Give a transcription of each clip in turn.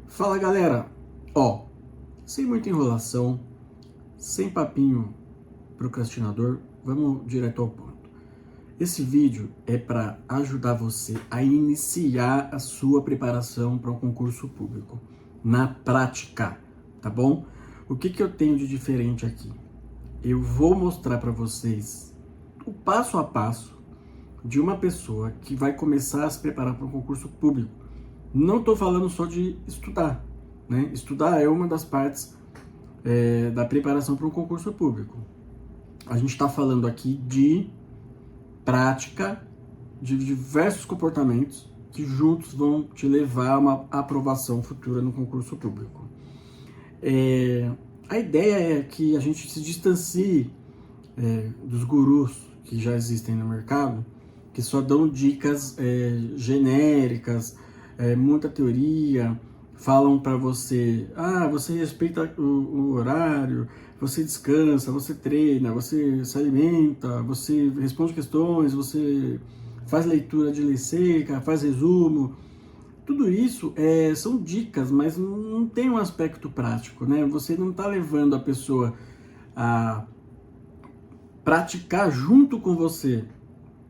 Fala galera, ó, sem muita enrolação, sem papinho procrastinador, vamos direto ao ponto. Esse vídeo é para ajudar você a iniciar a sua preparação para um concurso público, na prática, tá bom? O que eu tenho de diferente aqui? Eu vou mostrar para vocês o passo a passo de uma pessoa que vai começar a se preparar para um concurso público. Não estou falando só de estudar, né? Estudar é uma das partes da preparação para um concurso público. A gente está falando aqui de prática de diversos comportamentos que juntos vão te levar a uma aprovação futura no concurso público. A ideia é que a gente se distancie dos gurus que já existem no mercado, que só dão dicas genéricas, muita teoria, falam para você, você respeita o horário, você descansa, você treina, você se alimenta, você responde questões, você faz leitura de lei seca, faz resumo. Tudo isso são dicas, mas não tem um aspecto prático, né? Você não está levando a pessoa a praticar junto com você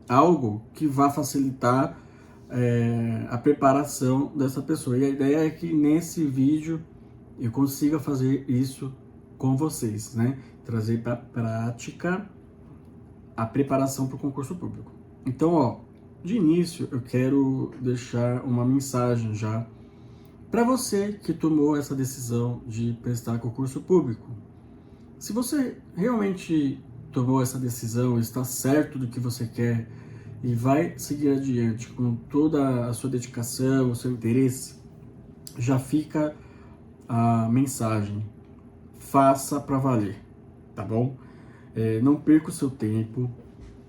algo que vá facilitar a preparação dessa pessoa. E a ideia é que nesse vídeo eu consiga fazer isso com vocês, né? Trazer para a prática a preparação para o concurso público. Então, ó, de início eu quero deixar uma mensagem já para você que tomou essa decisão de prestar concurso público. Se você realmente tomou essa decisão, está certo do que você quer e vai seguir adiante com toda a sua dedicação, o seu interesse, já fica a mensagem: faça para valer, tá bom? Não perca o seu tempo,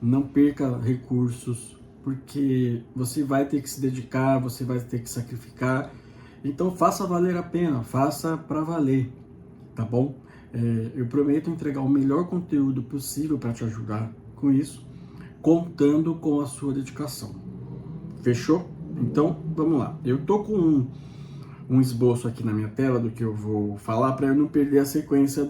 não perca recursos, porque você vai ter que se dedicar, você vai ter que sacrificar. Então faça valer a pena, faça para valer, tá bom? Eu prometo entregar o melhor conteúdo possível para te ajudar com isso, contando com a sua dedicação. Fechou? Então, vamos lá. Eu tô com um esboço aqui na minha tela do que eu vou falar para eu não perder a sequência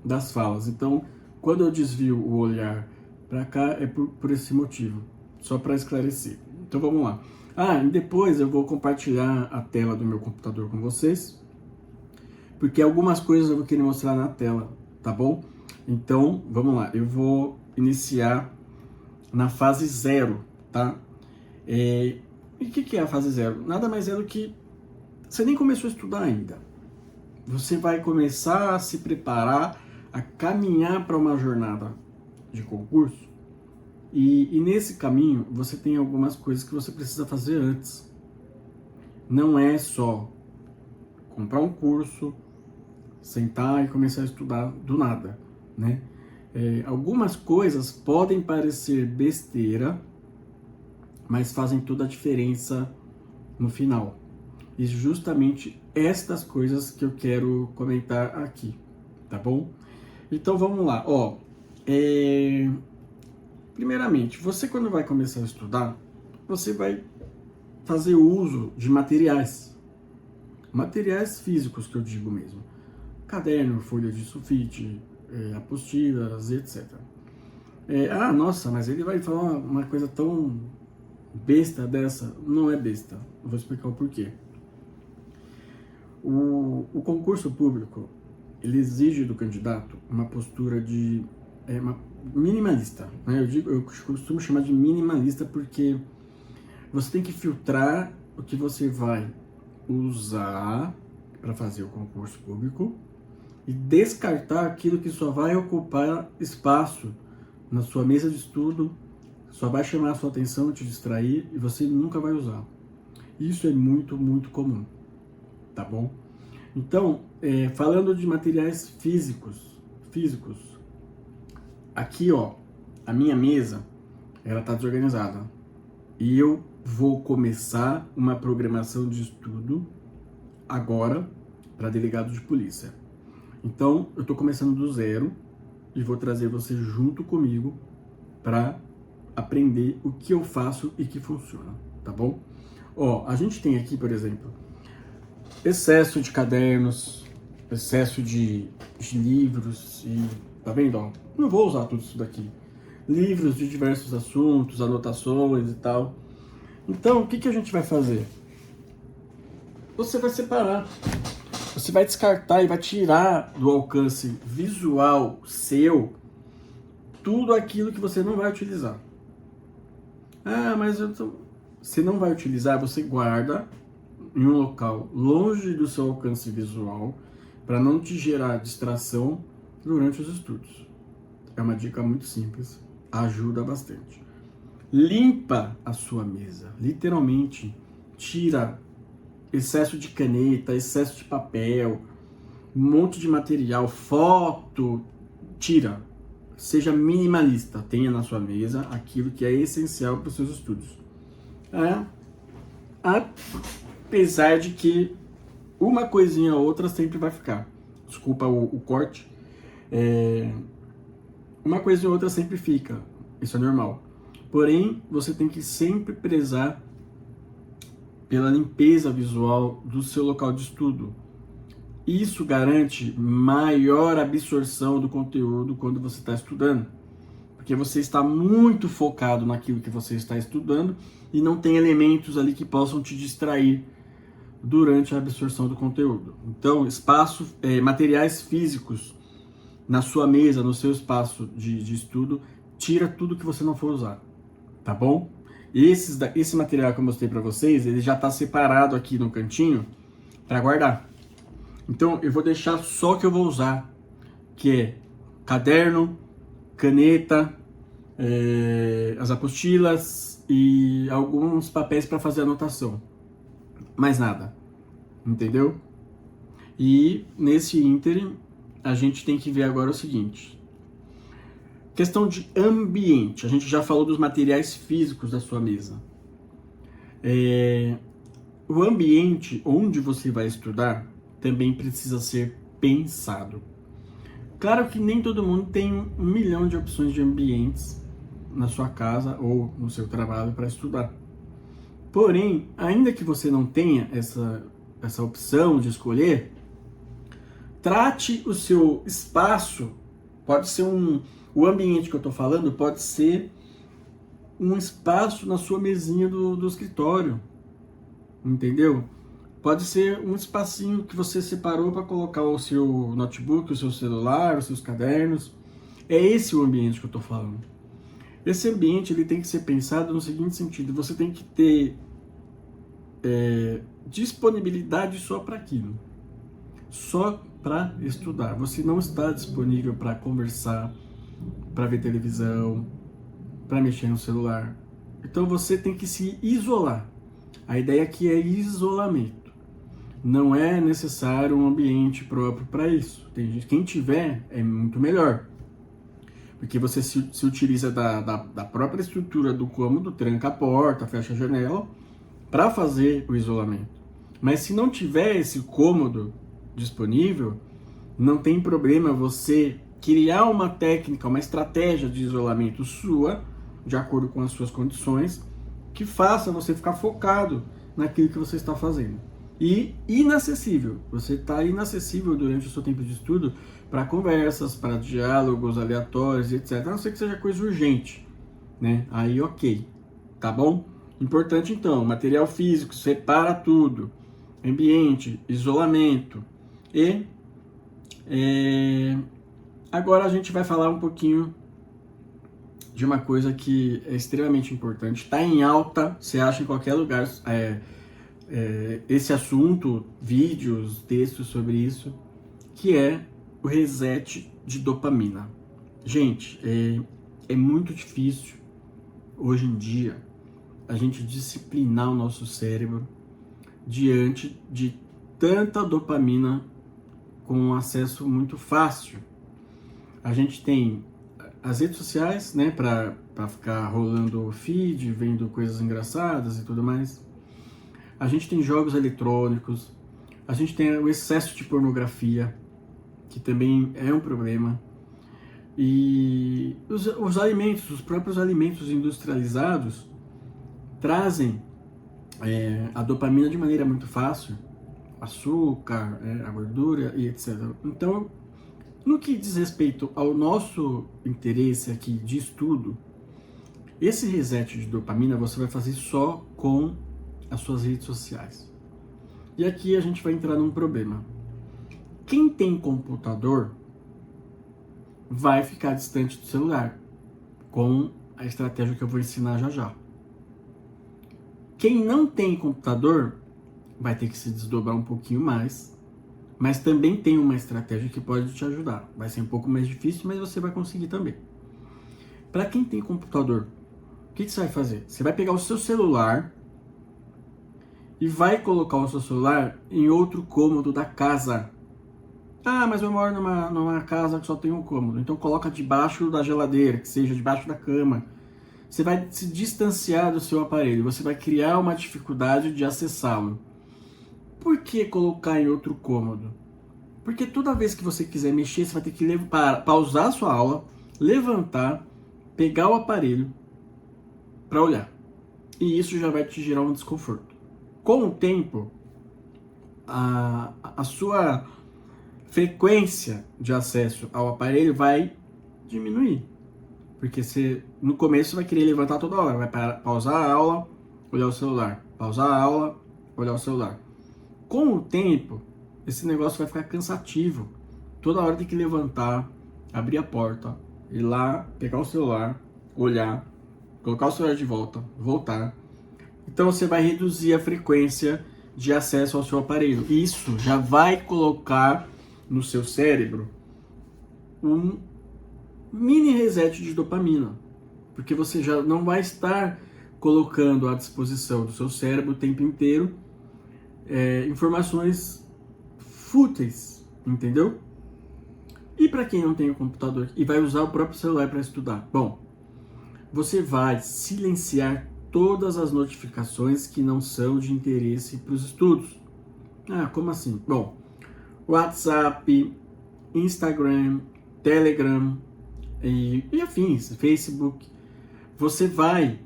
das falas. Então, quando eu desvio o olhar para cá, é por esse motivo, só para esclarecer. Então, vamos lá. E depois eu vou compartilhar a tela do meu computador com vocês, porque algumas coisas eu vou querer mostrar na tela, tá bom? Então, vamos lá. Eu vou iniciar na fase 0, tá? E o que é a fase 0? Nada mais é do que você nem começou a estudar ainda. Você vai começar a se preparar, a caminhar para uma jornada de concurso. E nesse caminho, você tem algumas coisas que você precisa fazer antes. Não é só comprar um curso, sentar e começar a estudar do nada, né? Algumas coisas podem parecer besteira, mas fazem toda a diferença no final. E justamente estas coisas que eu quero comentar aqui, tá bom? Então vamos lá, ó. Primeiramente, você quando vai começar a estudar, você vai fazer uso de materiais físicos que eu digo mesmo. Caderno, folha de sulfite, apostilas, etc. Nossa, mas ele vai falar uma coisa tão besta dessa. Não é besta, eu vou explicar o porquê. O concurso público, ele exige do candidato uma postura de minimalista, né? Eu costumo chamar de minimalista porque você tem que filtrar o que você vai usar para fazer o concurso público e descartar aquilo que só vai ocupar espaço na sua mesa de estudo, só vai chamar a sua atenção, te distrair e você nunca vai usar. Isso é muito, muito comum, tá bom? Então, falando de materiais físicos, aqui, ó, a minha mesa, ela tá desorganizada e eu vou começar uma programação de estudo agora para delegado de polícia. Então, eu estou começando do zero e vou trazer você junto comigo para aprender o que eu faço e que funciona, tá bom? Ó, a gente tem aqui, por exemplo, excesso de cadernos, excesso de livros e... Tá vendo? Ó, não vou usar tudo isso daqui. Livros de diversos assuntos, anotações e tal. Então, o que a gente vai fazer? Você vai separar. Você vai descartar e vai tirar do alcance visual seu tudo aquilo que você não vai utilizar. Ah, mas você não vai utilizar, você guarda em um local longe do seu alcance visual para não te gerar distração durante os estudos. É uma dica muito simples, ajuda bastante. Limpa a sua mesa, literalmente tira excesso de caneta, excesso de papel, um monte de material, foto, tira. Seja minimalista, tenha na sua mesa aquilo que é essencial para os seus estudos. Apesar de que uma coisinha ou outra sempre vai ficar. Desculpa o corte. Uma coisa ou outra sempre fica. Isso é normal. Porém, você tem que sempre prezar pela limpeza visual do seu local de estudo. Isso garante maior absorção do conteúdo quando você está estudando. Porque você está muito focado naquilo que você está estudando e não tem elementos ali que possam te distrair durante a absorção do conteúdo. Então, materiais físicos na sua mesa, no seu espaço de estudo, tira tudo que você não for usar, tá bom? Esse material que eu mostrei para vocês, ele já está separado aqui no cantinho para guardar. Então, eu vou deixar só o que eu vou usar, que é caderno, caneta, as apostilas e alguns papéis para fazer anotação. Mais nada, entendeu? E nesse ínterim, a gente tem que ver agora o seguinte. Questão de ambiente. A gente já falou dos materiais físicos da sua mesa. O ambiente onde você vai estudar também precisa ser pensado. Claro que nem todo mundo tem 1 milhão de opções de ambientes na sua casa ou no seu trabalho para estudar. Porém, ainda que você não tenha essa opção de escolher, trate o seu espaço, pode ser o ambiente que eu estou falando, pode ser um espaço na sua mesinha do escritório, entendeu? Pode ser um espacinho que você separou para colocar o seu notebook, o seu celular, os seus cadernos. É esse o ambiente que eu estou falando. Esse ambiente ele tem que ser pensado no seguinte sentido: você tem que ter disponibilidade só para aquilo, só para estudar. Você não está disponível para conversar, para ver televisão, para mexer no celular. Então você tem que se isolar. A ideia aqui é isolamento. Não é necessário um ambiente próprio para isso. Quem tiver é muito melhor. Porque você se utiliza da própria estrutura do cômodo, tranca a porta, fecha a janela, para fazer o isolamento. Mas se não tiver esse cômodo disponível, não tem problema você criar uma técnica, uma estratégia de isolamento sua, de acordo com as suas condições, que faça você ficar focado naquilo que você está fazendo. E inacessível. Você está inacessível durante o seu tempo de estudo para conversas, para diálogos aleatórios, etc. A não ser que seja coisa urgente, né? Aí ok, tá bom? Importante então, material físico, separa tudo. Ambiente, isolamento. E agora a gente vai falar um pouquinho de uma coisa que é extremamente importante. Está em alta, você acha em qualquer lugar esse assunto, vídeos, textos sobre isso, que é o reset de dopamina. Gente, é muito difícil hoje em dia a gente disciplinar o nosso cérebro diante de tanta dopamina com um acesso muito fácil. A gente tem as redes sociais, né, para ficar rolando o feed, vendo coisas engraçadas e tudo mais. A gente tem jogos eletrônicos, a gente tem o excesso de pornografia, que também é um problema. E os alimentos, os próprios alimentos industrializados, trazem a dopamina de maneira muito fácil, açúcar, a gordura e etc. Então, no que diz respeito ao nosso interesse aqui de estudo, esse reset de dopamina você vai fazer só com as suas redes sociais. E aqui a gente vai entrar num problema. Quem tem computador vai ficar distante do celular, com a estratégia que eu vou ensinar já já. Quem não tem computador vai ter que se desdobrar um pouquinho mais, mas também tem uma estratégia que pode te ajudar. Vai ser um pouco mais difícil, mas você vai conseguir também. Para quem tem computador, o que você vai fazer? Você vai pegar o seu celular e vai colocar o seu celular em outro cômodo da casa. Ah, mas eu moro numa casa que só tem um cômodo. Então coloca debaixo da geladeira, que seja debaixo da cama. Você vai se distanciar do seu aparelho. Você vai criar uma dificuldade de acessá-lo. Por que colocar em outro cômodo? Porque toda vez que você quiser mexer, você vai ter que pausar a sua aula, levantar, pegar o aparelho para olhar. E isso já vai te gerar um desconforto. Com o tempo, a sua frequência de acesso ao aparelho vai diminuir. Porque você, no começo, vai querer levantar toda hora. Vai pausar a aula, olhar o celular. Pausar a aula, olhar o celular. Com o tempo, esse negócio vai ficar cansativo. Toda hora tem que levantar, abrir a porta, ir lá, pegar o celular, olhar, colocar o celular de volta, voltar. Então você vai reduzir a frequência de acesso ao seu aparelho. Isso já vai colocar no seu cérebro um mini reset de dopamina, porque você já não vai estar colocando à disposição do seu cérebro o tempo inteiro informações fúteis, entendeu? E para quem não tem o computador e vai usar o próprio celular para estudar, bom, você vai silenciar todas as notificações que não são de interesse para os estudos. Ah, como assim? Bom, WhatsApp, Instagram, Telegram e afins, Facebook. Você vai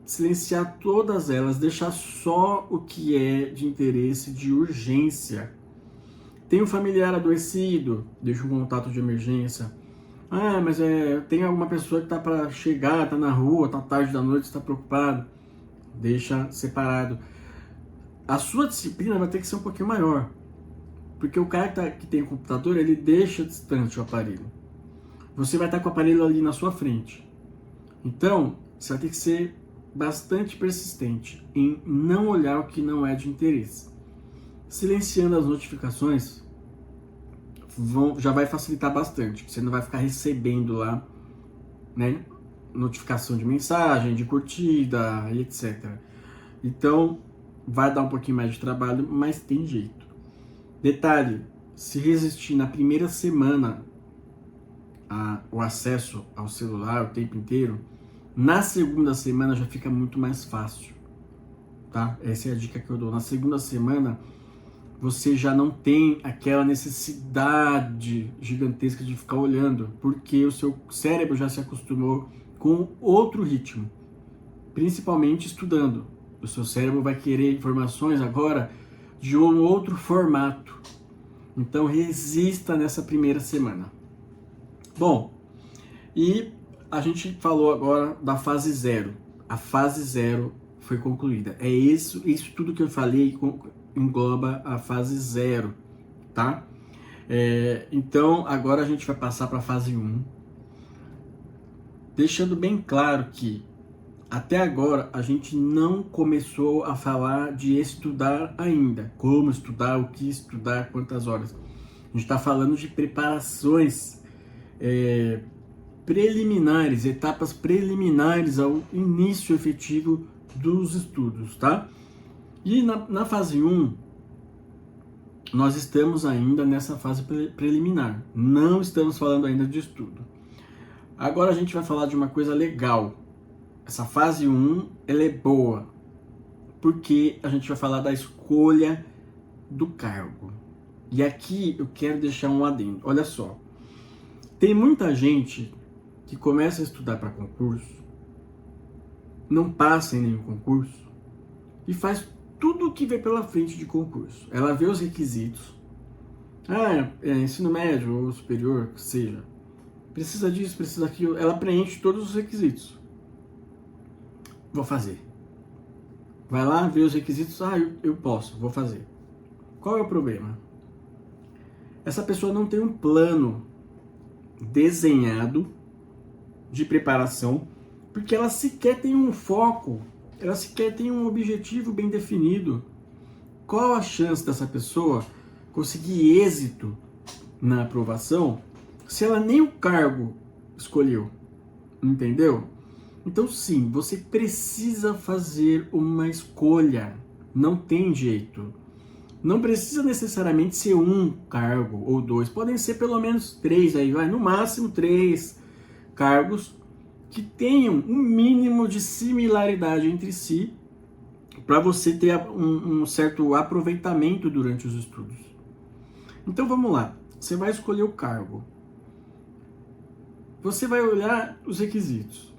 silenciar todas elas, deixar só o que é de interesse, de urgência. Tem um familiar adoecido, deixa um contato de emergência. Ah, mas tem alguma pessoa que está para chegar, está na rua, está tarde da noite, está preocupado. Deixa separado. A sua disciplina vai ter que ser um pouquinho maior. Porque o cara que tem o computador, ele deixa distante o aparelho. Você vai estar com o aparelho ali na sua frente. Então, você vai ter que ser bastante persistente em não olhar o que não é de interesse. Silenciando as notificações já vai facilitar bastante. Você não vai ficar recebendo lá, né, notificação de mensagem, de curtida e etc. Então, vai dar um pouquinho mais de trabalho, mas tem jeito. Detalhe, se resistir na primeira semana o acesso ao celular o tempo inteiro, na segunda semana já fica muito mais fácil, tá? Essa é a dica que eu dou. Na segunda semana, você já não tem aquela necessidade gigantesca de ficar olhando, porque o seu cérebro já se acostumou com outro ritmo, principalmente estudando. O seu cérebro vai querer informações agora de um outro formato. Então resista nessa primeira semana. Bom, e a gente falou agora da fase 0. A fase 0 foi concluída. É isso tudo que eu falei engloba a fase 0, tá? Então agora a gente vai passar para a fase 1. Deixando bem claro que até agora a gente não começou a falar de estudar ainda. Como estudar, o que estudar, quantas horas. A gente está falando de preparações preliminares, etapas preliminares ao início efetivo dos estudos, tá? E na fase 1, nós estamos ainda nessa fase preliminar. Não estamos falando ainda de estudo. Agora a gente vai falar de uma coisa legal. Essa fase 1, ela é boa, porque a gente vai falar da escolha do cargo. E aqui eu quero deixar um adendo. Olha só, tem muita gente que começa a estudar para concurso, não passa em nenhum concurso e faz tudo que vem pela frente de concurso. Ela vê os requisitos. Ensino médio ou superior, que seja. Precisa disso, precisa daquilo. Ela preenche todos os requisitos. Vou fazer. Vai lá, vê os requisitos. Eu posso, vou fazer. Qual é o problema? Essa pessoa não tem um plano desenhado de preparação, porque ela sequer tem um foco, ela sequer tem um objetivo bem definido. Qual a chance dessa pessoa conseguir êxito na aprovação se ela nem o cargo escolheu? Entendeu? Então sim, você precisa fazer uma escolha. Não tem jeito. Não precisa necessariamente ser um cargo ou dois. Podem ser pelo menos 3 aí, no máximo 3 cargos que tenham um mínimo de similaridade entre si para você ter um certo aproveitamento durante os estudos. Então vamos lá. Você vai escolher o cargo. Você vai olhar os requisitos.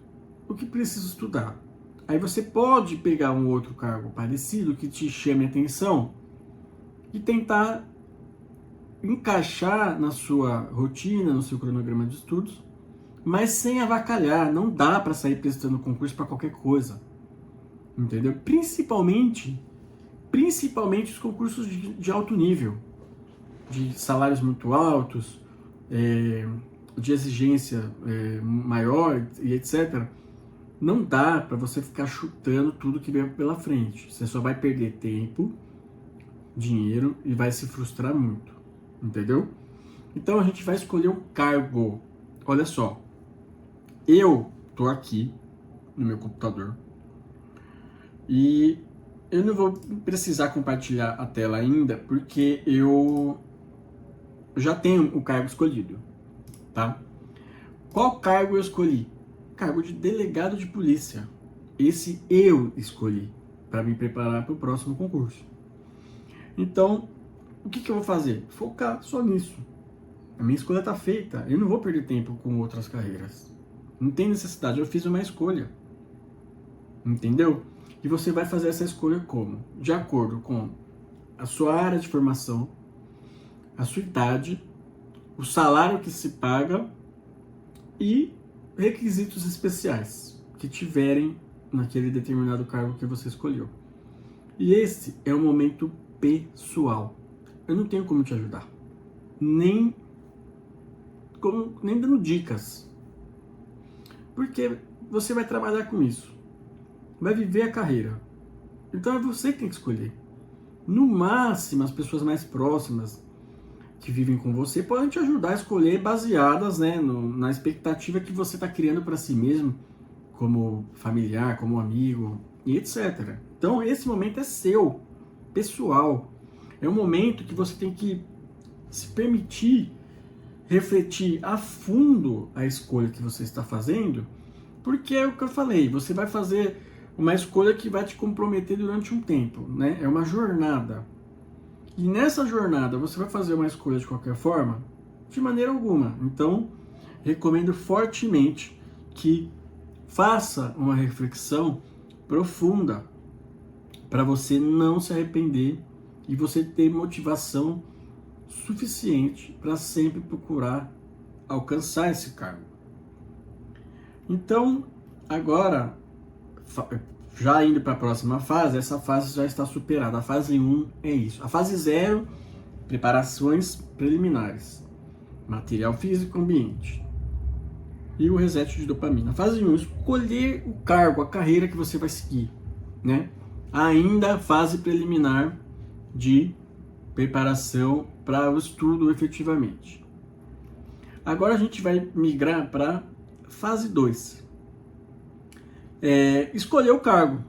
O que precisa estudar. Aí você pode pegar um outro cargo parecido que te chame a atenção e tentar encaixar na sua rotina, no seu cronograma de estudos, mas sem avacalhar. Não dá para sair prestando concurso para qualquer coisa, entendeu? Principalmente os concursos de alto nível, de salários muito altos, de exigência maior e etc. Não dá para você ficar chutando tudo que vem pela frente. Você só vai perder tempo, dinheiro e vai se frustrar muito, entendeu? Então a gente vai escolher um cargo. Olha só, eu tô aqui no meu computador e eu não vou precisar compartilhar a tela ainda porque eu já tenho o cargo escolhido, tá? Qual cargo eu escolhi? Cargo de delegado de polícia. Esse eu escolhi para me preparar para o próximo concurso. Então, o que eu vou fazer? Focar só nisso. A minha escolha está feita. Eu não vou perder tempo com outras carreiras. Não tem necessidade. Eu fiz uma escolha. Entendeu? E você vai fazer essa escolha como? De acordo com a sua área de formação, a sua idade, o salário que se paga e requisitos especiais que tiverem naquele determinado cargo que você escolheu. E esse é um momento pessoal. Eu não tenho como te ajudar. Nem dando dicas. Porque você vai trabalhar com isso. Vai viver a carreira. Então é você que tem que escolher. No máximo, as pessoas mais próximas que vivem com você podem te ajudar a escolher baseadas, na expectativa que você está criando para si mesmo, como familiar, como amigo e etc. Então esse momento é seu, pessoal. É um momento que você tem que se permitir refletir a fundo a escolha que você está fazendo, porque é o que eu falei, você vai fazer uma escolha que vai te comprometer durante um tempo, né? É uma jornada. E nessa jornada você vai fazer uma escolha de qualquer forma? De maneira alguma. Então, recomendo fortemente que faça uma reflexão profunda para você não se arrepender e você ter motivação suficiente para sempre procurar alcançar esse cargo. Então, agora, já indo para a próxima fase, essa fase já está superada. A fase 1 é isso. A fase 0, preparações preliminares, material físico ambiente e o reset de dopamina. A fase 1, escolher o cargo, a carreira que você vai seguir, né? Ainda fase preliminar de preparação para o estudo efetivamente. Agora a gente vai migrar para fase 2. Escolher o cargo.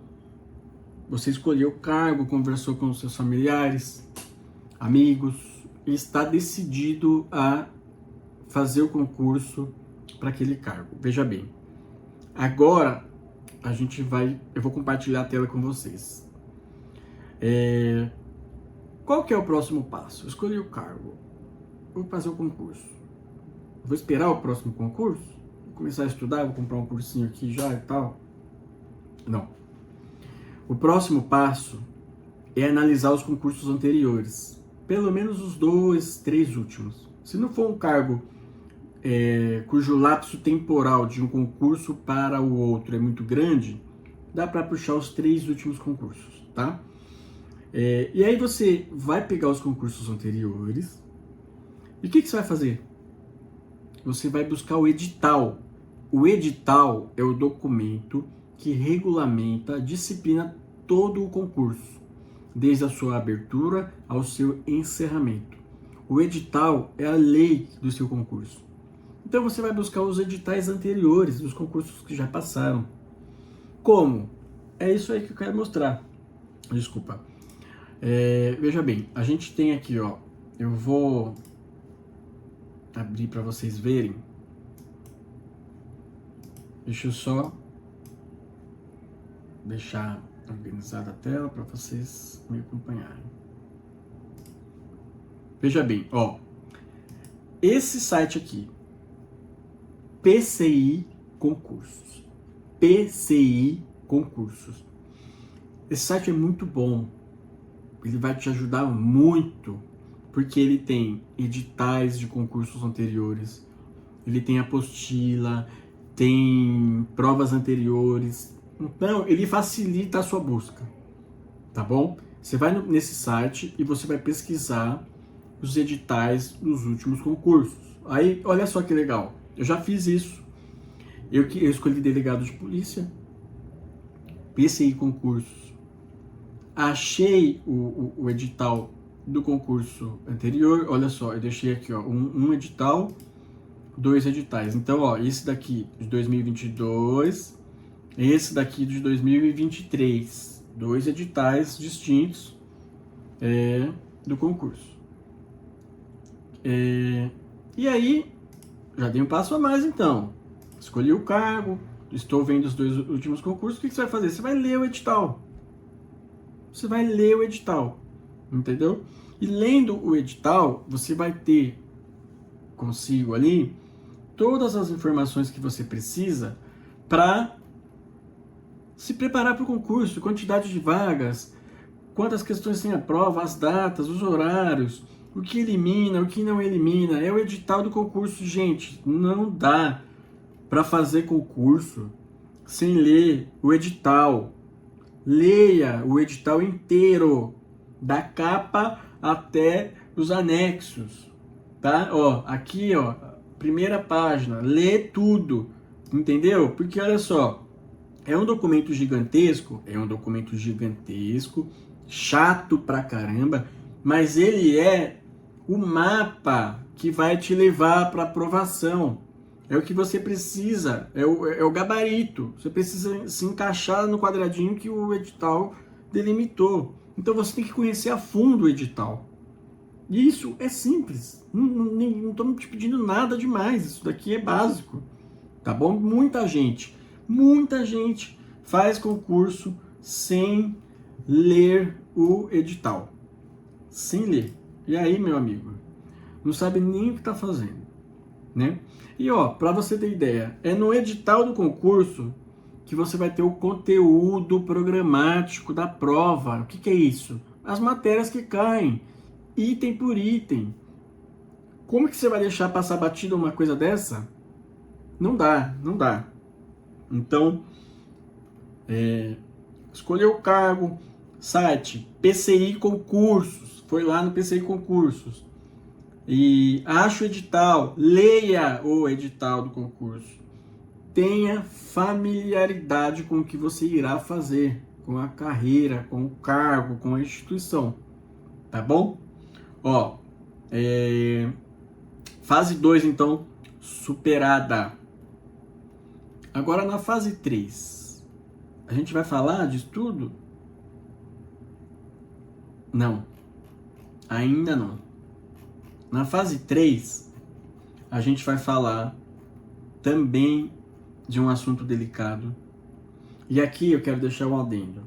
Você escolheu o cargo, conversou com os seus familiares, amigos, e está decidido a fazer o concurso para aquele cargo. Veja bem, agora eu vou compartilhar a tela com vocês. Qual que é o próximo passo? Eu escolhi o cargo. Vou fazer o concurso. Vou esperar o próximo concurso? Vou começar a estudar, vou comprar um cursinho aqui já e tal? Não. O próximo passo é analisar os concursos anteriores, pelo menos os 2, 3 últimos. Se não for um cargo cujo lapso temporal de um concurso para o outro é muito grande, dá para puxar os 3 últimos concursos, tá? E aí você vai pegar os concursos anteriores e o que você vai fazer? Você vai buscar o edital. O edital é o documento que regulamenta, disciplina todo o concurso, desde a sua abertura ao seu encerramento. O edital é a lei do seu concurso. Então você vai buscar os editais anteriores dos concursos que já passaram. Como? É isso aí que eu quero mostrar. Desculpa. Veja bem, a gente tem aqui, ó, eu vou abrir para vocês verem. Deixa eu só deixar organizada a tela para vocês me acompanharem. Veja bem, ó, esse site aqui, PCI Concursos. PCI Concursos. Esse site é muito bom. Ele vai te ajudar muito, porque ele tem editais de concursos anteriores, ele tem apostila, tem provas anteriores. Então, ele facilita a sua busca, tá bom? Você vai nesse site e você vai pesquisar os editais dos últimos concursos. Aí, olha só que legal. Eu já fiz isso. Eu escolhi delegado de polícia, PCI Concursos. Achei o edital do concurso anterior. Olha só, eu deixei aqui, ó, um edital, 2 editais. Então, ó, esse daqui de 2022, esse daqui de 2023. 2 editais distintos do concurso. E aí, já dei um passo a mais então. Escolhi o cargo, estou vendo os 2 últimos concursos. O que você vai fazer? Você vai ler o edital. Você vai ler o edital, entendeu? E lendo o edital, você vai ter consigo ali todas as informações que você precisa para se preparar para o concurso, quantidade de vagas, quantas questões tem a prova, as datas, os horários, o que elimina, o que não elimina. É o edital do concurso, gente. Não dá para fazer concurso sem ler o edital. Leia o edital inteiro, da capa até os anexos, tá? Ó, aqui, ó, primeira página, lê tudo, entendeu? Porque olha só, é um documento gigantesco, chato pra caramba, mas ele é o mapa que vai te levar para aprovação. É o que você precisa, é o gabarito. Você precisa se encaixar no quadradinho que o edital delimitou. Então você tem que conhecer a fundo o edital. E isso é simples. Não estou te pedindo nada demais. Isso daqui é básico. Tá bom? Muita gente faz concurso sem ler o edital. Sem ler. E aí, meu amigo, não sabe nem o que está fazendo, né? E ó, para você ter ideia, é no edital do concurso que você vai ter o conteúdo programático da prova. O que é isso? As matérias que caem, item por item. Como que você vai deixar passar batido uma coisa dessa? Não dá. Então, escolher o cargo, site, PCI Concursos, foi lá no PCI Concursos. E acha o edital, leia o edital do concurso. Tenha familiaridade com o que você irá fazer, com a carreira, com o cargo, com a instituição. Tá bom? Ó, fase 2, então, superada. Agora na fase 3, a gente vai falar de estudo? Não, ainda não. Na fase 3, a gente vai falar também de um assunto delicado. E aqui eu quero deixar um adendo.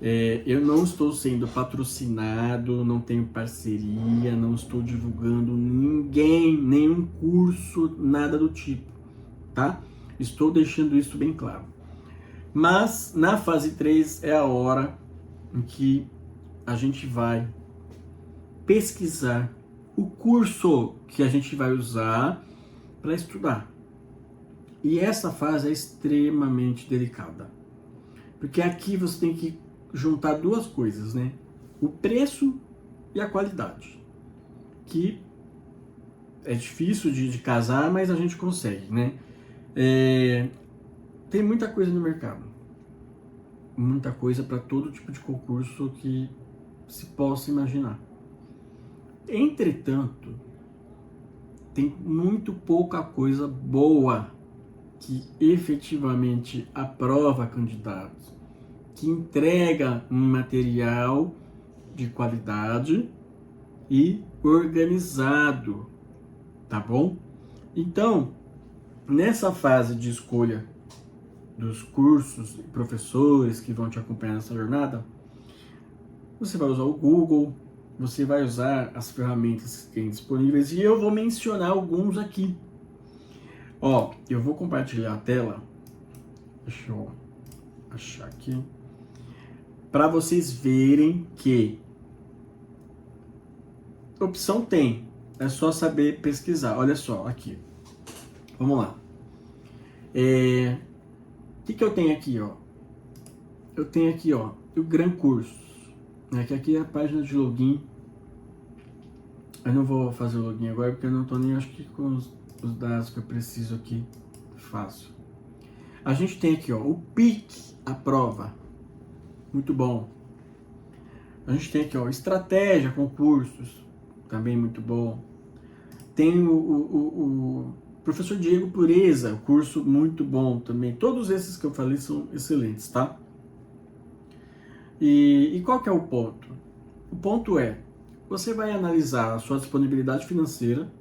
Eu não estou sendo patrocinado, não tenho parceria, não estou divulgando nenhum curso, nada do tipo, tá? Estou deixando isso bem claro. Mas na fase 3 é a hora em que a gente vai pesquisar o curso que a gente vai usar para estudar. E essa fase é extremamente delicada, porque aqui você tem que juntar duas coisas, né? O preço e a qualidade, que é difícil de casar, mas a gente consegue, né? Tem muita coisa no mercado, muita coisa para todo tipo de concurso que se possa imaginar. Entretanto, tem muito pouca coisa boa que efetivamente aprova candidatos, que entrega um material de qualidade e organizado, tá bom? Então, nessa fase de escolha dos cursos e professores que vão te acompanhar nessa jornada, você vai usar o Google, você vai usar as ferramentas que tem disponíveis, e eu vou mencionar alguns aqui. Ó, eu vou compartilhar a tela, deixa eu achar aqui, para vocês verem que opção tem, é só saber pesquisar. Olha só, aqui, vamos lá. O que eu tenho aqui, ó? Eu tenho aqui, ó, o Gran Cursos, né, que aqui é a página de login. Eu não vou fazer o login agora porque eu não tô nem, acho que com os dados que eu preciso aqui, fácil. A gente tem aqui, ó, o PIC, a prova, muito bom. A gente tem aqui, ó, estratégia, concursos, também muito bom. Tem o professor Diego Pureza, curso muito bom também. Todos esses que eu falei são excelentes, tá? E qual que é o ponto? O ponto é, você vai analisar a sua disponibilidade financeira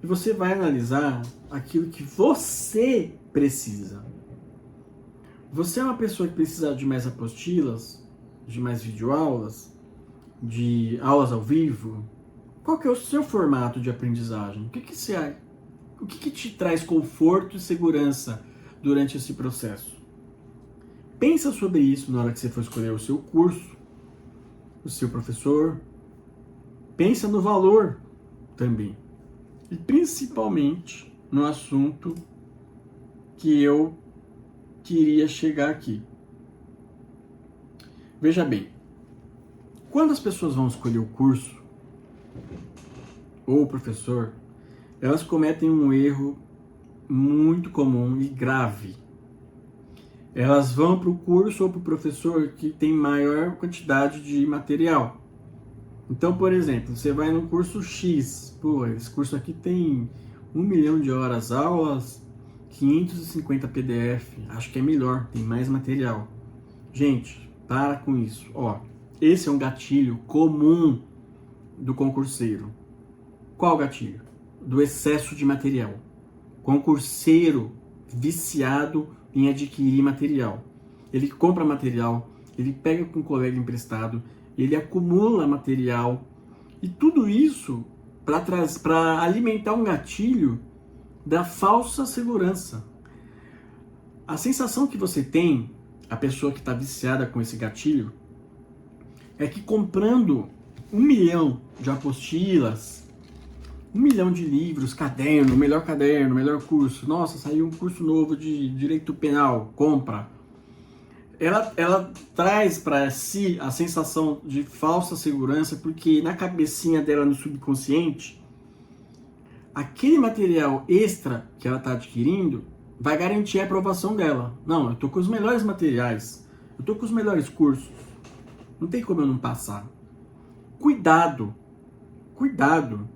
e você vai analisar aquilo que você precisa. Você é uma pessoa que precisa de mais apostilas, de mais videoaulas, de aulas ao vivo? Qual que é o seu formato de aprendizagem? O que te traz conforto e segurança durante esse processo? Pensa sobre isso na hora que você for escolher o seu curso, o seu professor. Pensa no valor também. E principalmente no assunto que eu queria chegar aqui. Veja bem, quando as pessoas vão escolher o curso ou o professor, elas cometem um erro muito comum e grave. Elas vão para o curso ou para o professor que tem maior quantidade de material. Então, por exemplo, você vai no curso X, pô, esse curso aqui tem 1 milhão de horas aulas, 550 PDF, acho que é melhor, tem mais material. Gente, para com isso. Ó, esse é um gatilho comum do concurseiro. Qual gatilho? Do excesso de material. Concurseiro viciado em adquirir material. Ele compra material, ele pega com um colega emprestado, ele acumula material, e tudo isso para alimentar um gatilho da falsa segurança. A sensação que você tem, a pessoa que está viciada com esse gatilho, é que comprando 1 milhão de apostilas, 1 milhão de livros, caderno, melhor curso, nossa, saiu um curso novo de direito penal, compra. Ela traz para si a sensação de falsa segurança, porque na cabecinha dela, no subconsciente, aquele material extra que ela está adquirindo vai garantir a aprovação dela. Não, eu tô com os melhores materiais, eu tô com os melhores cursos, não tem como eu não passar. Cuidado, cuidado.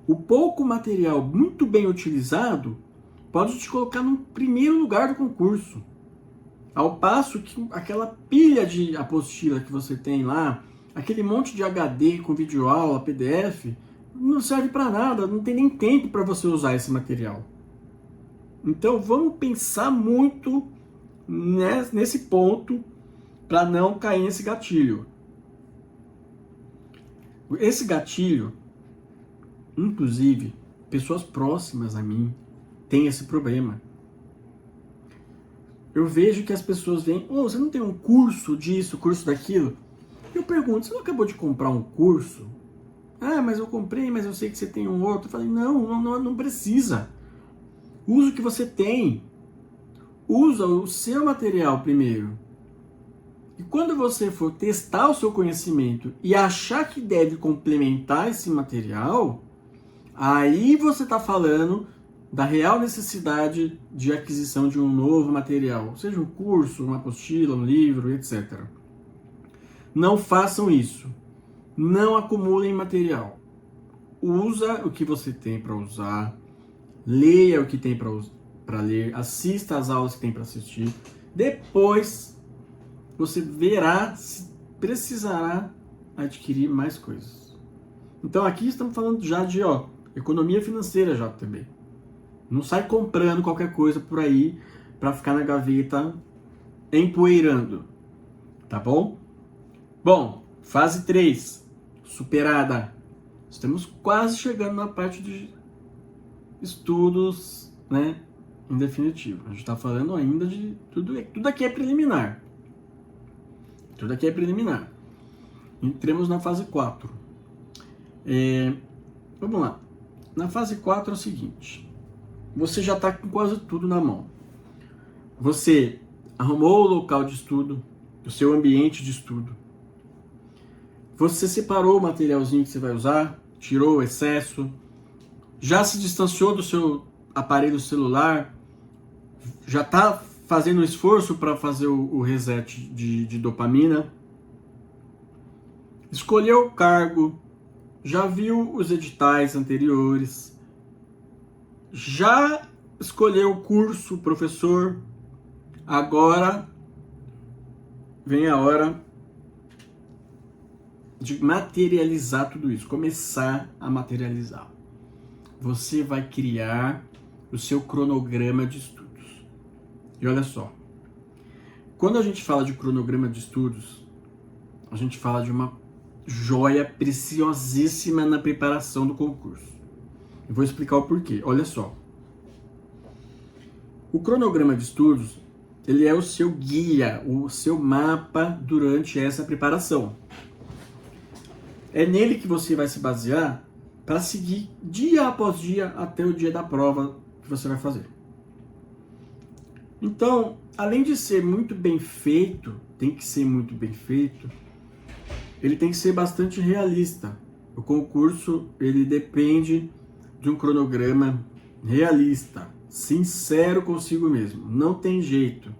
O pouco material muito bem utilizado pode te colocar no primeiro lugar do concurso. Ao passo que aquela pilha de apostila que você tem lá, aquele monte de HD com videoaula, PDF, não serve para nada, não tem nem tempo para você usar esse material. Então vamos pensar muito nesse ponto para não cair nesse gatilho. Esse gatilho, inclusive, pessoas próximas a mim têm esse problema. Eu vejo que as pessoas veem, você não tem um curso disso, curso daquilo? Eu pergunto, você não acabou de comprar um curso? Ah, mas eu comprei, mas eu sei que você tem um outro. Eu falei, não precisa. Usa o que você tem. Usa o seu material primeiro. E quando você for testar o seu conhecimento e achar que deve complementar esse material, aí você está falando da real necessidade de aquisição de um novo material, seja um curso, uma apostila, um livro, etc. Não façam isso. Não acumulem material. Usa o que você tem para usar, leia o que tem para ler, assista às aulas que tem para assistir. Depois você verá se precisará adquirir mais coisas. Então aqui estamos falando já de economia financeira já também. Não sai comprando qualquer coisa por aí para ficar na gaveta empoeirando, tá bom? Bom, fase 3, superada. Estamos quase chegando na parte de estudos, né, em definitivo. A gente está falando ainda de tudo aqui é preliminar. Tudo aqui é preliminar. Entremos na fase 4. Vamos lá. Na fase 4 é o seguinte. Você já está com quase tudo na mão. Você arrumou o local de estudo, o seu ambiente de estudo. Você separou o materialzinho que você vai usar, tirou o excesso, já se distanciou do seu aparelho celular, já está fazendo um esforço para fazer o reset de dopamina, escolheu o cargo, já viu os editais anteriores, já escolheu o curso, o professor. Agora vem a hora de materializar tudo isso, começar a materializar. Você vai criar o seu cronograma de estudos. E olha só, quando a gente fala de cronograma de estudos, a gente fala de uma joia preciosíssima na preparação do concurso. Eu vou explicar o porquê. Olha só. O cronograma de estudos, ele é o seu guia, o seu mapa durante essa preparação. É nele que você vai se basear para seguir dia após dia até o dia da prova que você vai fazer. Então, além de ser muito bem feito, tem que ser muito bem feito, ele tem que ser bastante realista. O concurso, ele depende de um cronograma realista, sincero consigo mesmo. Não tem jeito.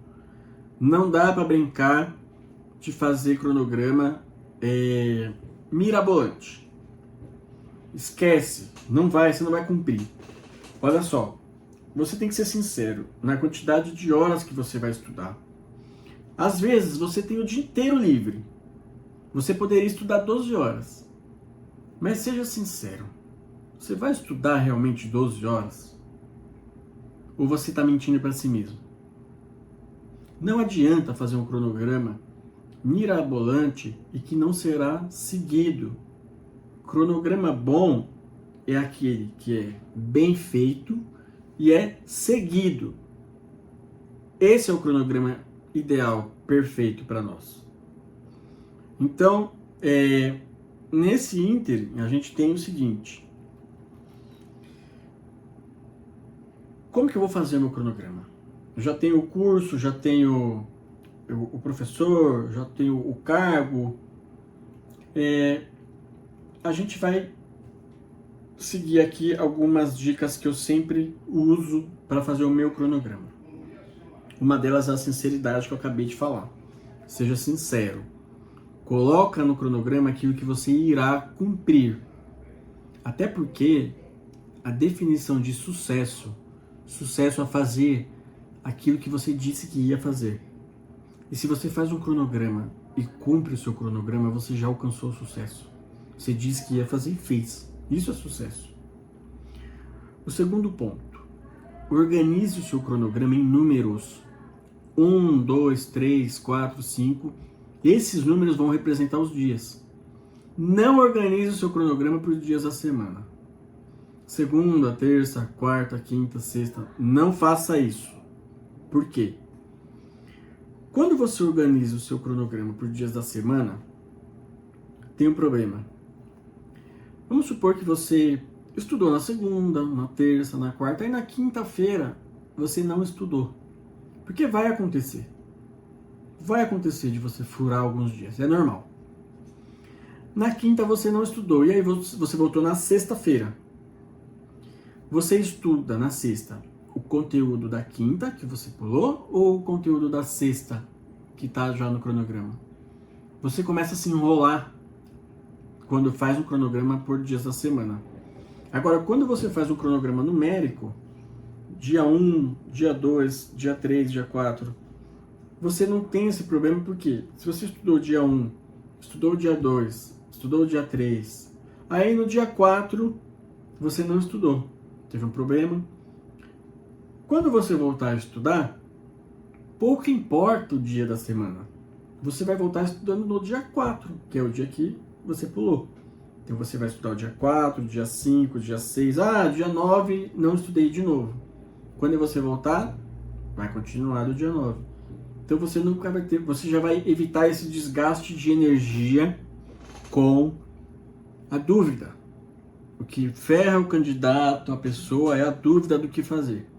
Não dá para brincar de fazer cronograma mirabolante. Esquece, você não vai cumprir. Olha só, você tem que ser sincero na quantidade de horas que você vai estudar. Às vezes você tem o dia inteiro livre. Você poderia estudar 12 horas. Mas seja sincero, você vai estudar realmente 12 horas? Ou você está mentindo para si mesmo? Não adianta fazer um cronograma mirabolante e que não será seguido. Cronograma bom é aquele que é bem feito e é seguido. Esse é o cronograma ideal, perfeito para nós. Então, nesse ínterim, a gente tem o seguinte. Como que eu vou fazer meu cronograma? Eu já tenho o curso, já tenho o professor, já tenho o cargo. A gente vai seguir aqui algumas dicas que eu sempre uso para fazer o meu cronograma. Uma delas é a sinceridade que eu acabei de falar. Seja sincero. Coloca no cronograma aquilo que você irá cumprir. Até porque a definição de sucesso é fazer aquilo que você disse que ia fazer. E se você faz um cronograma e cumpre o seu cronograma, você já alcançou o sucesso. Você disse que ia fazer e fez. Isso é sucesso. O segundo ponto. Organize o seu cronograma em números. 1, 2, 3, 4, 5. Esses números vão representar os dias. Não organize o seu cronograma por dias da semana. Segunda, terça, quarta, quinta, sexta. Não faça isso. Por quê? Quando você organiza o seu cronograma por dias da semana, tem um problema. Vamos supor que você estudou na segunda, na terça, na quarta, e na quinta-feira você não estudou. Porque vai acontecer. Vai acontecer de você furar alguns dias, é normal. Na quinta você não estudou, e aí você voltou na sexta-feira. Você estuda na sexta o conteúdo da quinta, que você pulou, ou o conteúdo da sexta, que está já no cronograma? Você começa a se enrolar quando faz um cronograma por dias da semana. Agora, quando você faz um cronograma numérico, dia 1, dia 2, dia 3, dia 4, você não tem esse problema, porque se você estudou dia 1, estudou dia 2, estudou dia 3, aí no dia 4 você não estudou, teve um problema. Quando você voltar a estudar, pouco importa o dia da semana. Você vai voltar estudando no dia 4, que é o dia que você pulou. Então você vai estudar o dia 4, dia 5, dia 6, dia 9 não estudei de novo. Quando você voltar, vai continuar do dia 9. Então você nunca vai ter, você já vai evitar esse desgaste de energia com a dúvida. O que ferra o candidato, a pessoa, é a dúvida do que fazer.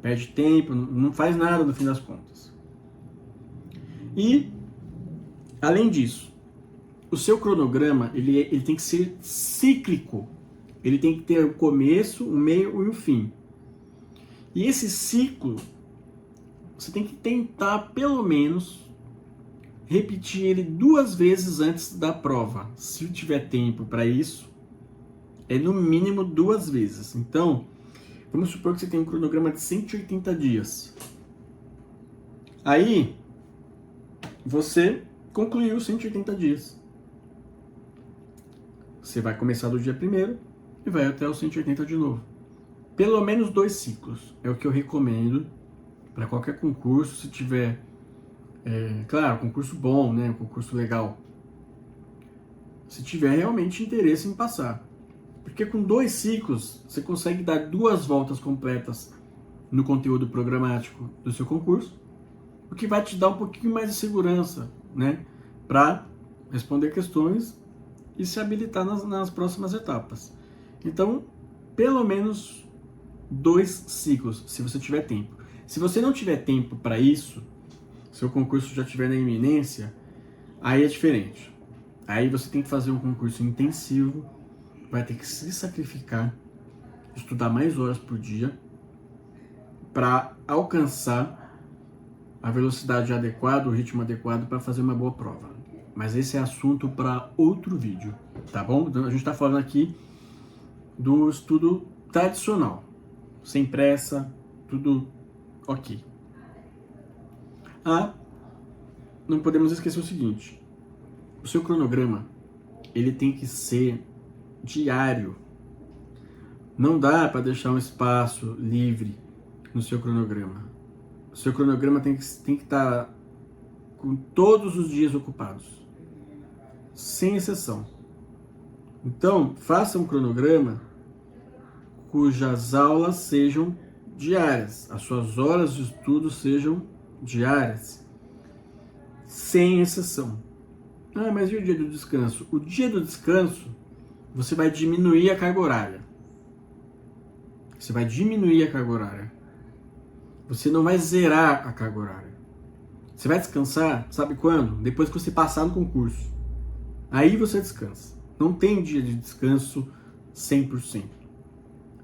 Perde tempo, não faz nada no fim das contas. E, além disso, o seu cronograma ele tem que ser cíclico. Ele tem que ter o começo, o meio e o fim. E esse ciclo, você tem que tentar, pelo menos, repetir ele 2 vezes antes da prova. Se tiver tempo para isso, é no mínimo 2 vezes. Então, vamos supor que você tem um cronograma de 180 dias. Aí, você concluiu os 180 dias. Você vai começar do dia 1º e vai até os 180 de novo. Pelo menos 2 ciclos é o que eu recomendo para qualquer concurso, se tiver, claro, concurso bom, né, um concurso legal. Se tiver realmente interesse em passar. Porque com 2 ciclos, você consegue dar 2 voltas completas no conteúdo programático do seu concurso, o que vai te dar um pouquinho mais de segurança, né, para responder questões e se habilitar nas próximas etapas. Então, pelo menos 2 ciclos, se você tiver tempo. Se você não tiver tempo para isso, seu concurso já estiver na iminência, aí é diferente. Aí você tem que fazer um concurso intensivo, vai ter que se sacrificar, estudar mais horas por dia para alcançar a velocidade adequada, o ritmo adequado para fazer uma boa prova. Mas esse é assunto para outro vídeo, tá bom? Então, a gente está falando aqui do estudo tradicional, sem pressa, tudo ok. Não podemos esquecer o seguinte: o seu cronograma ele tem que ser diário. Não dá para deixar um espaço livre no seu cronograma. O seu cronograma tem que estar com todos os dias ocupados, sem exceção. Então, faça um cronograma cujas aulas sejam diárias, as suas horas de estudo sejam diárias, sem exceção. Mas e o dia do descanso? O dia do descanso, você vai diminuir a carga horária. Você vai diminuir a carga horária. Você não vai zerar a carga horária. Você vai descansar, sabe quando? Depois que você passar no concurso. Aí você descansa. Não tem dia de descanso 100%.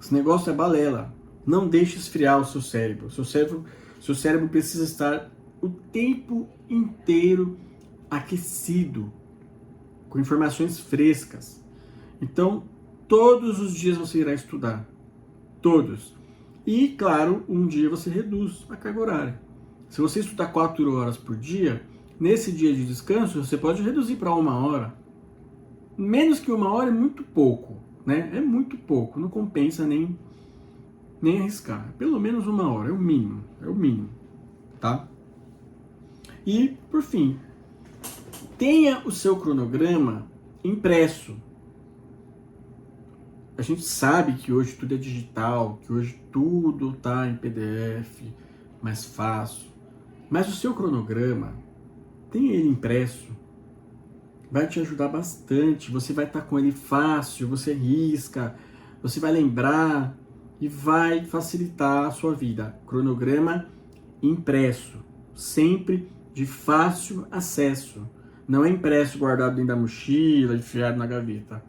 Esse negócio é balela. Não deixe esfriar o seu cérebro. Seu cérebro precisa estar o tempo inteiro aquecido, com informações frescas. Então, todos os dias você irá estudar. Todos. E, claro, um dia você reduz a carga horária. Se você estudar 4 horas por dia, nesse dia de descanso, você pode reduzir para 1 hora. Menos que 1 hora é muito pouco, né? É muito pouco, não compensa nem arriscar. Pelo menos 1 hora, é o mínimo, tá? E, por fim, tenha o seu cronograma impresso. A gente sabe que hoje tudo é digital, que hoje tudo está em PDF, mais fácil. Mas o seu cronograma, tenha ele impresso. vai te ajudar bastante. Você vai estar com ele fácil, você risca, você vai lembrar e vai facilitar a sua vida. Cronograma impresso, sempre de fácil acesso. Não é impresso guardado dentro da mochila, enfiado na gaveta.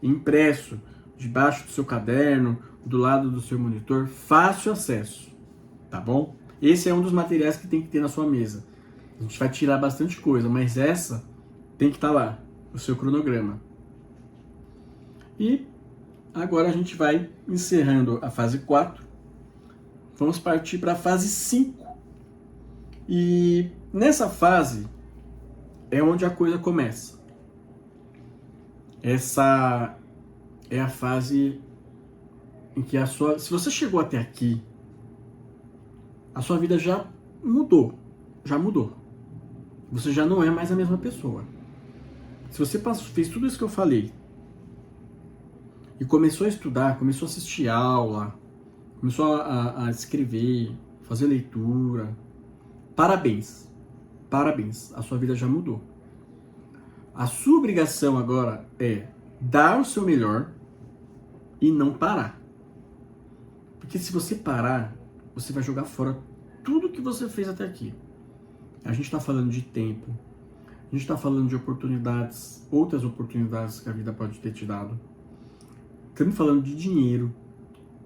Impresso debaixo do seu caderno, do lado do seu monitor, fácil acesso, tá bom? Esse é um dos materiais que tem que ter na sua mesa. A gente vai tirar bastante coisa, mas essa tem que estar lá, o seu cronograma. E agora a gente vai encerrando a fase 4. Vamos partir para a fase 5. E nessa fase é onde a coisa começa. Essa é a fase em que se você chegou até aqui, a sua vida já mudou. Você já não é mais a mesma pessoa. Se você fez tudo isso que eu falei e começou a estudar, começou a assistir aula, começou a escrever, fazer leitura, parabéns. Parabéns, a sua vida já mudou. A sua obrigação agora é dar o seu melhor e não parar. Porque se você parar, você vai jogar fora tudo que você fez até aqui. A gente está falando de tempo, a gente está falando de oportunidades, outras oportunidades que a vida pode ter te dado. Estamos falando de dinheiro,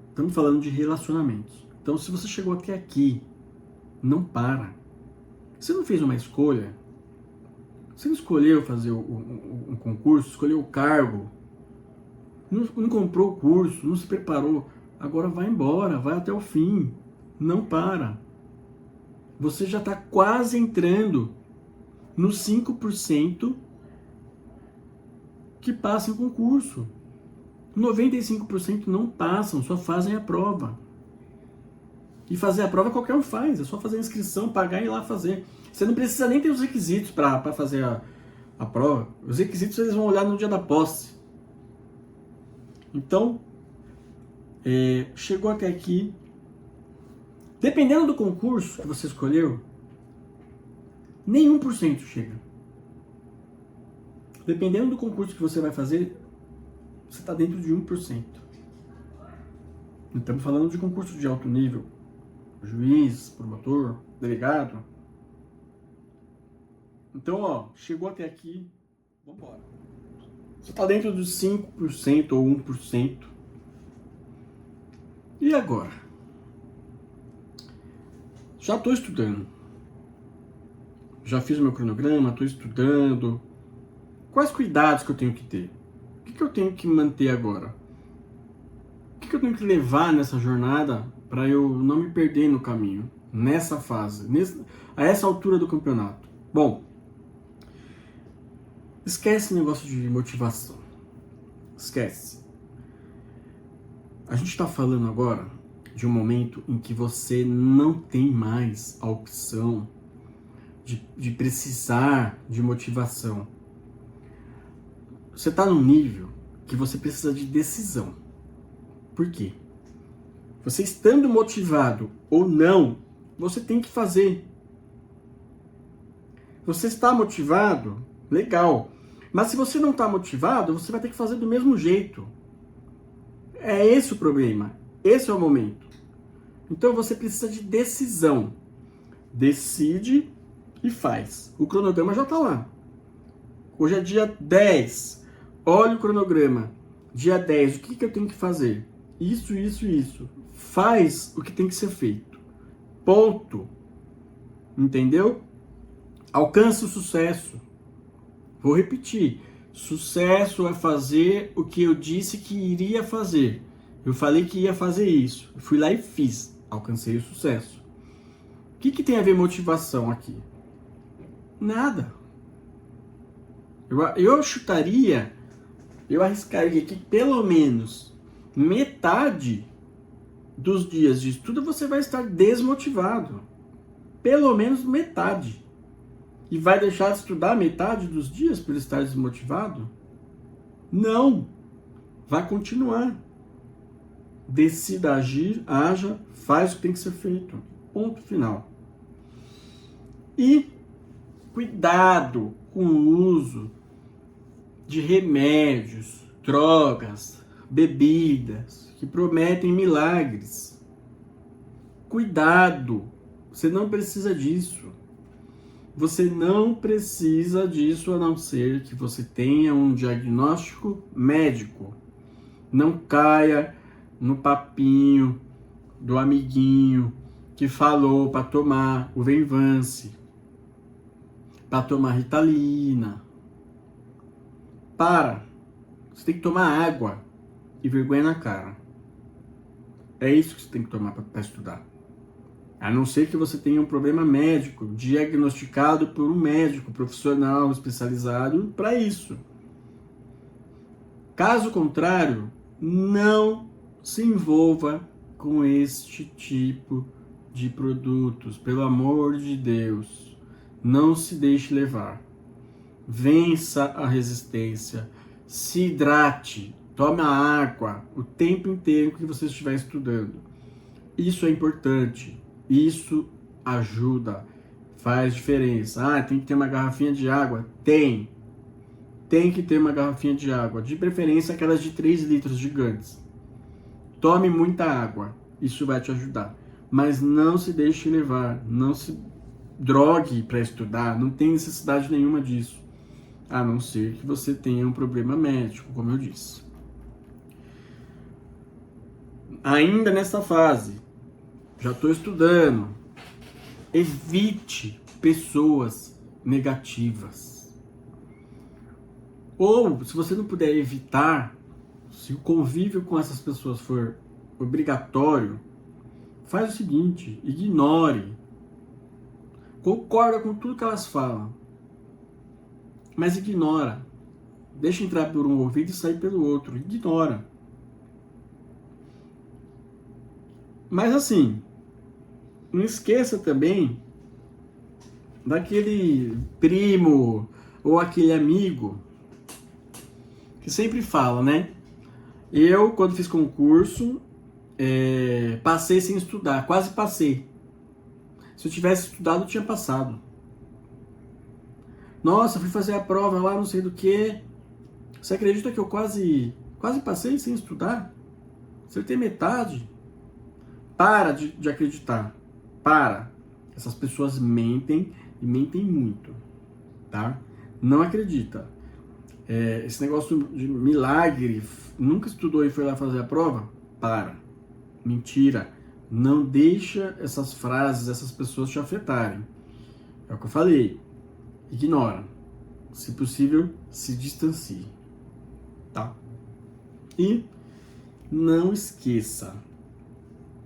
estamos falando de relacionamentos. Então, se você chegou até aqui, não para. Você não fez uma escolha, você não escolheu fazer um concurso, escolheu o cargo, não comprou o curso, não se preparou, agora vai embora, vai até o fim, não para. Você já está quase entrando nos 5% que passam o concurso. 95% não passam, só fazem a prova. E fazer a prova qualquer um faz, é só fazer a inscrição, pagar e ir lá fazer. Você não precisa nem ter os requisitos para fazer a prova. Os requisitos eles vão olhar no dia da posse. Então, chegou até aqui. Dependendo do concurso que você escolheu, nem 1% chega. Dependendo do concurso que você vai fazer, você está dentro de 1%. Estamos falando de concurso de alto nível. Juiz, promotor, delegado. Então, chegou até aqui, vamos embora. Você está dentro dos 5% ou 1%. E agora? Já estou estudando. Já fiz o meu cronograma, estou estudando. Quais cuidados que eu tenho que ter? O que eu tenho que manter agora? O que eu tenho que levar nessa jornada para eu não me perder no caminho, nessa fase, a essa altura do campeonato? Bom, esquece o negócio de motivação. Esquece. A gente está falando agora de um momento em que você não tem mais a opção de precisar de motivação. Você está num nível que você precisa de decisão. Por quê? Você estando motivado ou não, você tem que fazer. Você está motivado? Legal. Mas se você não está motivado, você vai ter que fazer do mesmo jeito. É esse o problema. Esse é o momento. Então você precisa de decisão. Decide e faz. O cronograma já está lá. Hoje é dia 10. Olha o cronograma. Dia 10, o que eu tenho que fazer? Isso, isso, isso. Faz o que tem que ser feito. Ponto. Entendeu? Alcance o sucesso. Vou repetir. Sucesso é fazer o que eu disse que iria fazer. Eu falei que ia fazer isso. Eu fui lá e fiz. Alcancei o sucesso. O que tem a ver motivação aqui? Nada. Eu chutaria, eu arriscaria que pelo menos metade dos dias de estudo você vai estar desmotivado. Pelo menos metade. E vai deixar de estudar metade dos dias por estar desmotivado? Não. Vai continuar. Decida agir, haja, faz o que tem que ser feito. Ponto final. E cuidado com o uso de remédios, drogas, bebidas que prometem milagres. Cuidado, você não precisa disso. Você não precisa disso a não ser que você tenha um diagnóstico médico. Não caia no papinho do amiguinho que falou para tomar o Venvance, para tomar Ritalina. Você tem que tomar água e vergonha na cara. É isso que você tem que tomar para estudar. A não ser que você tenha um problema médico, diagnosticado por um médico profissional especializado para isso. Caso contrário, não se envolva com este tipo de produtos. Pelo amor de Deus, não se deixe levar. Vença a resistência, se hidrate, tome água o tempo inteiro que você estiver estudando. Isso é importante, isso ajuda, faz diferença. Tem que ter uma garrafinha de água? Tem que ter uma garrafinha de água, de preferência aquelas de 3 litros gigantes. Tome muita água, isso vai te ajudar. Mas não se deixe levar, não se drogue para estudar, não tem necessidade nenhuma disso. A não ser que você tenha um problema médico, como eu disse. Ainda nessa fase, já estou estudando, evite pessoas negativas. Ou, se você não puder evitar, se o convívio com essas pessoas for obrigatório, faz o seguinte, ignore. Concorda com tudo que elas falam, mas ignora. Deixa entrar por um ouvido e sair pelo outro. Ignora. Mas assim, não esqueça também daquele primo ou aquele amigo que sempre fala, né? Eu, quando fiz concurso, passei sem estudar. Quase passei. Se eu tivesse estudado, eu tinha passado. Nossa, fui fazer a prova lá, não sei do que. Você acredita que eu quase passei sem estudar? Acertei metade. Para de acreditar. Para. Essas pessoas mentem e mentem muito. Tá? Não acredita. Esse negócio de milagre, nunca estudou e foi lá fazer a prova? Para. Mentira. Não deixa essas frases, essas pessoas te afetarem. É o que eu falei. Ignora. Se possível, se distancie. Tá? E não esqueça.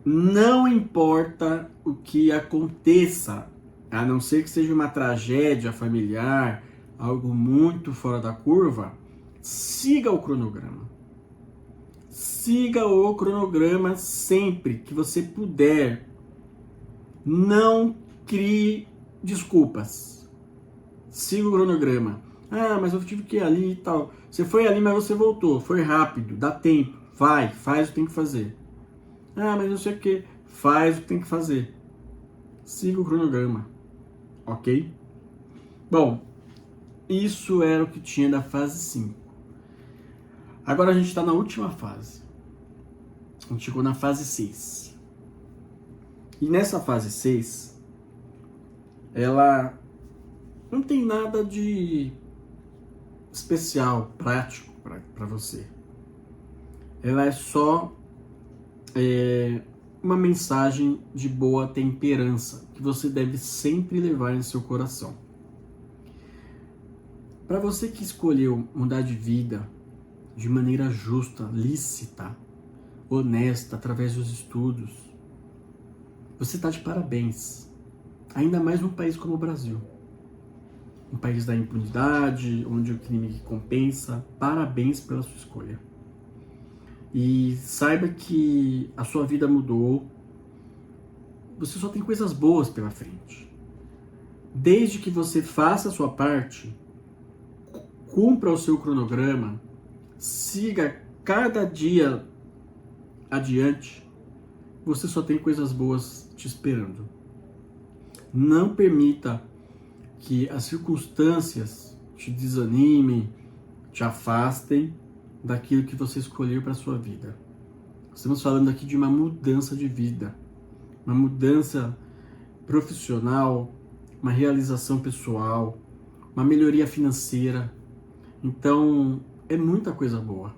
Não importa o que aconteça, a não ser que seja uma tragédia familiar, algo muito fora da curva, siga o cronograma. Siga o cronograma sempre que você puder. Não crie desculpas. Siga o cronograma. Mas eu tive que ir ali e tal. Você foi ali, mas você voltou. Foi rápido, dá tempo. Vai, faz o que tem que fazer. Mas não sei o que. Faz o que tem que fazer. Siga o cronograma. Ok? Bom, isso era o que tinha da fase 5. Agora a gente está na última fase. A gente chegou na fase 6. E nessa fase 6, ela não tem nada de especial, prático para você. Ela é só uma mensagem de boa temperança que você deve sempre levar em seu coração. Para você que escolheu mudar de vida de maneira justa, lícita, honesta, através dos estudos, você está de parabéns. Ainda mais num país como o Brasil. Um país da impunidade, onde o crime compensa. Parabéns pela sua escolha. E saiba que a sua vida mudou. Você só tem coisas boas pela frente. Desde que você faça a sua parte, cumpra o seu cronograma, siga cada dia adiante, você só tem coisas boas te esperando. Não permita que as circunstâncias te desanimem, te afastem daquilo que você escolheu para sua vida. Estamos falando aqui de uma mudança de vida, uma mudança profissional, uma realização pessoal, uma melhoria financeira. Então, é muita coisa boa.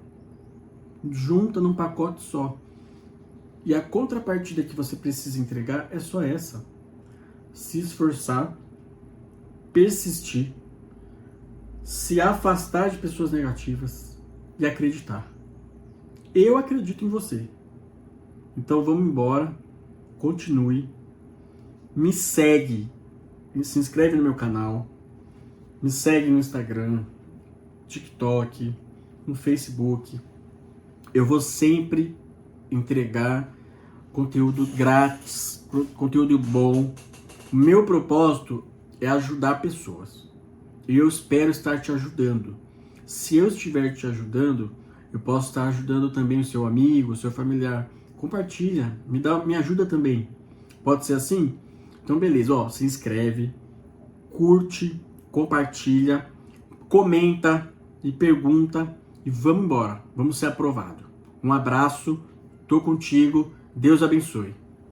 Junta num pacote só. E a contrapartida que você precisa entregar é só essa. Se esforçar, persistir, se afastar de pessoas negativas e acreditar. Eu acredito em você. Então vamos embora, continue, me segue, se inscreve no meu canal, me segue no Instagram, TikTok, no Facebook. Eu vou sempre entregar conteúdo grátis, conteúdo bom. O meu propósito é ajudar pessoas. E eu espero estar te ajudando. Se eu estiver te ajudando, eu posso estar ajudando também o seu amigo, o seu familiar. Compartilha, me ajuda também. Pode ser assim? Então beleza, ó, se inscreve, curte, compartilha, comenta e pergunta e vamos embora. Vamos ser aprovado. Um abraço, tô contigo, Deus abençoe.